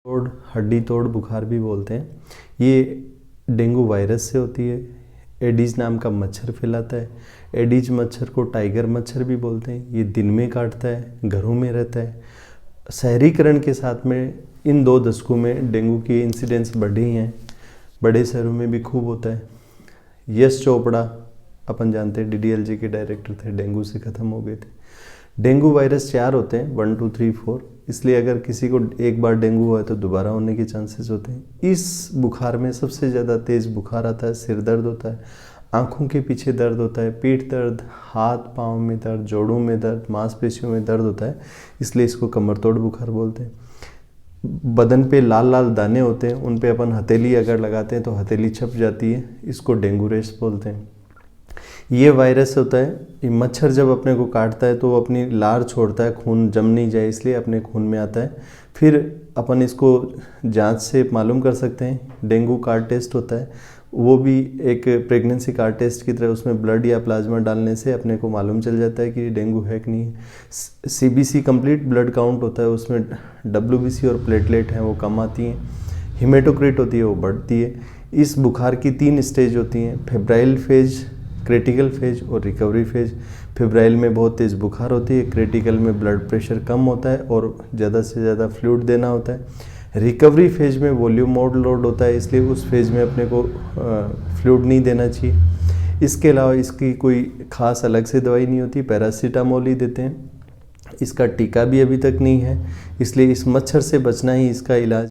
तोड़ हड्डी तोड़ बुखार भी बोलते हैं। ये डेंगू वायरस से होती है। एडिज नाम का मच्छर फैलाता है। एडिज मच्छर को टाइगर मच्छर भी बोलते हैं। ये दिन में काटता है, घरों में रहता है। शहरीकरण के साथ में इन 2 दशकों में डेंगू की इंसिडेंस बढ़ी हैं। बड़े शहरों में भी खूब होता है। यश चोपड़ा अपन जानते हैं, डीडीएलजे के डायरेक्टर थे, डेंगू से ख़त्म हो गए थे। डेंगू वायरस 4 होते हैं, 1 2 3 4, इसलिए अगर किसी को एक बार डेंगू हुआ है तो दोबारा होने के चांसेस होते हैं। इस बुखार में सबसे ज़्यादा तेज़ बुखार आता है, सिर दर्द होता है, आँखों के पीछे दर्द होता है, पेट दर्द, हाथ पाँव में दर्द, जोड़ों में दर्द, मांसपेशियों में दर्द होता है, इसलिए इसको कमर तोड़ बुखार बोलते हैं। बदन पे लाल लाल दाने होते हैं, उन पे अपन हथेली अगर लगाते हैं तो हथेली छप जाती है, इसको डेंगू रेश बोलते हैं। ये वायरस होता है, ये मच्छर जब अपने को काटता है तो वो अपनी लार छोड़ता है, खून जम नहीं जाए इसलिए अपने खून में आता है। फिर अपन इसको जांच से मालूम कर सकते हैं। डेंगू कार्ड टेस्ट होता है, वो भी एक प्रेगनेंसी कार्ड टेस्ट की तरह, उसमें ब्लड या प्लाज्मा डालने से अपने को मालूम चल जाता है कि डेंगू है कि नहीं है। सीबीसी कंप्लीट ब्लड काउंट होता है, उसमें डब्ल्यूबीसी और प्लेटलेट हैं वो कम आती हैं, हिमेटोक्रिट होती है वो बढ़ती है। इस बुखार की 3 स्टेज होती हैं, फेब्राइल फेज, क्रिटिकल फेज और रिकवरी फेज। फेब्राइल में बहुत तेज़ बुखार होती है, क्रिटिकल में ब्लड प्रेशर कम होता है और ज़्यादा से ज़्यादा फ्लूइड देना होता है। रिकवरी फेज में वॉल्यूम ओवरलोड होता है, इसलिए उस फेज में अपने को फ्लूइड नहीं देना चाहिए। इसके अलावा इसकी कोई ख़ास अलग से दवाई नहीं होती, पैरासीटामोल ही देते हैं। इसका टीका भी अभी तक नहीं है, इसलिए इस मच्छर से बचना ही इसका इलाज